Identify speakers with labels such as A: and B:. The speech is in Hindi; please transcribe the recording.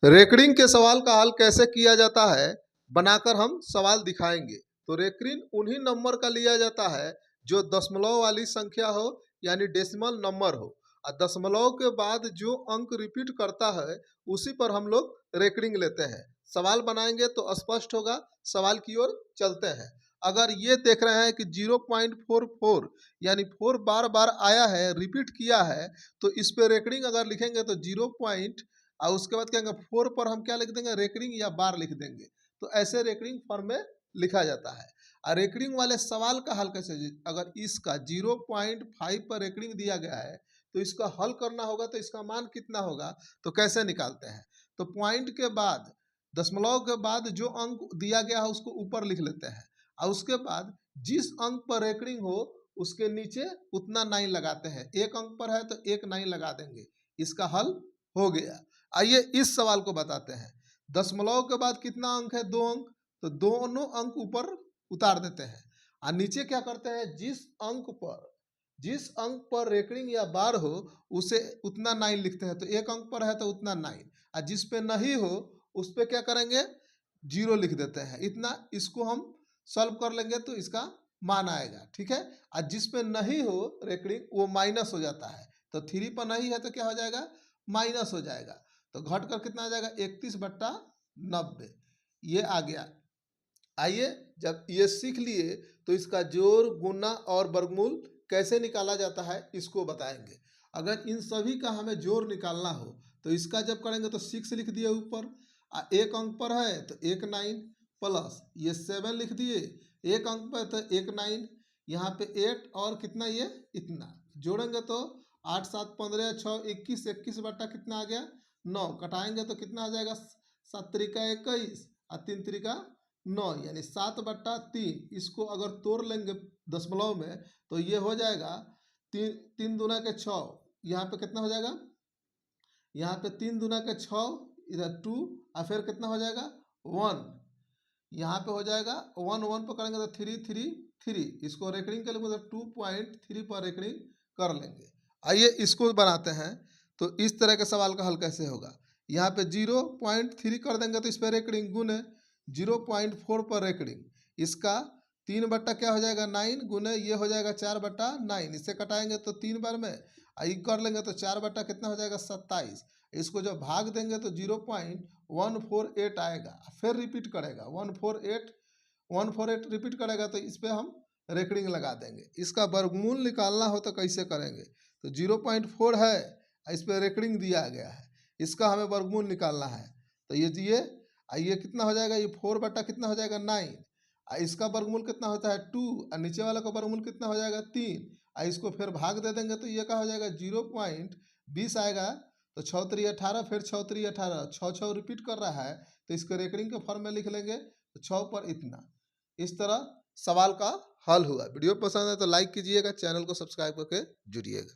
A: रेकरिंग के सवाल का हल कैसे किया जाता है बनाकर हम सवाल दिखाएंगे। तो रेकरिंग उन्हीं नंबर का लिया जाता है जो दशमलव वाली संख्या हो यानी डेसिमल नंबर हो और दशमलव के बाद जो अंक रिपीट करता है उसी पर हम लोग रेकरिंग लेते हैं। सवाल बनाएंगे तो स्पष्ट होगा। सवाल की ओर चलते हैं। अगर ये देख रहे हैं कि 0.44 यानी 4 बार बार आया है, रिपीट किया है, तो इस पे रेकरिंग अगर लिखेंगे तो 0. और उसके बाद क्या 4 पर हम क्या लिख देंगे, रेकरिंग या बार लिख देंगे। तो ऐसे रेकरिंग फॉर्म में लिखा जाता है। और रेकरिंग वाले सवाल का हल कैसे, अगर इसका 0.5 पर रेकरिंग दिया गया है तो इसका हल करना होगा तो इसका मान कितना होगा, तो कैसे निकालते हैं। तो पॉइंट के बाद दशमलव के बाद जो अंक दिया गया है उसको ऊपर लिख लेते हैं और उसके बाद जिस अंक पर रेकरिंग हो उसके नीचे उतना 9 लगाते हैं। एक अंक पर है तो एक 9 लगा देंगे। इसका हल हो गया। आइए इस सवाल को बताते हैं। दशमलव के बाद कितना अंक है, 2 अंक, तो दोनों अंक ऊपर उतार देते हैं और नीचे क्या करते हैं, जिस अंक पर रेकरिंग या बार हो उसे उतना 9 लिखते हैं। तो एक अंक पर है तो उतना 9 और जिस पे नहीं हो उस पे क्या करेंगे, 0 लिख देते हैं। इतना इसको हम सॉल्व कर लेंगे तो इसका मान आएगा। ठीक है। और जिस पे नहीं हो रेकरिंग वो माइनस हो जाता है। तो 3 पर नहीं है तो क्या हो जाएगा, माइनस हो जाएगा। तो घट कर कितना आ जाएगा, 31/90 ये आ गया। आइए जब ये सीख लिए तो इसका जोड़, गुना और वर्गमूल कैसे निकाला जाता है इसको बताएंगे। अगर इन सभी का हमें जोड़ निकालना हो तो इसका जब करेंगे तो 6 लिख दिए ऊपर, एक अंक पर है तो एक 9 प्लस ये 7 लिख दिए, एक अंक पर तो एक 9, यहाँ पे 8 और कितना ये इतना जोड़ेंगे तो 8 7 15 6 21, 21 बटा कितना आ गया 9, कटाएंगे तो कितना आ जाएगा 7 त्रिका 21 और 3 त्रिका 9 यानी 7/3। इसको अगर तोड़ लेंगे दशमलव में तो ये हो जाएगा 3 दूना के 6, यहाँ पे कितना हो जाएगा, यहाँ पे 3 दूना के 6, इधर 2 और फिर कितना हो जाएगा 1, यहाँ पे हो जाएगा 1 1 पर करेंगे तो 3 3 3, इसको रेकरिंग के लिए 2.3 पर रेकरिंग कर लेंगे। आइए इसको बनाते हैं। तो इस तरह के सवाल का हल कैसे होगा, यहाँ पे 0.3 कर देंगे तो इस पर रेकरिंग गुने 0.4 पर रेकरिंग, इसका 3 बट्टा क्या हो जाएगा 9 गुने ये हो जाएगा 4/9, इससे कटाएंगे तो 3 बार में आई कर लेंगे तो 4 बट्टा कितना हो जाएगा 27। इसको जब भाग देंगे तो 0.148 आएगा, फिर रिपीट करेगा 148 रिपीट करेगा तो इस पर हम रेकरिंग लगा देंगे। इसका वर्गमूल निकालना हो तो कैसे करेंगे, तो 0.4 है, इस पर रेकरिंग दिया गया है, इसका हमें वर्गमूल निकालना है। तो ये कितना हो जाएगा, ये 4 बटा कितना हो जाएगा 9, इसका वर्गमूल कितना होता है 2 और नीचे वाला का वर्गमूल कितना हो जाएगा 3, इसको फिर भाग दे देंगे तो ये क्या हो जाएगा 0.20 आएगा। तो 6 3 18, फिर 6 3 18, 6 6 रिपीट कर रहा है तो इसको रेकरिंग के फॉर्म में लिख लेंगे तो 6 पर इतना। इस तरह सवाल का हल हुआ। वीडियो पसंद है तो लाइक कीजिएगा, चैनल को सब्सक्राइब करके जुड़िएगा।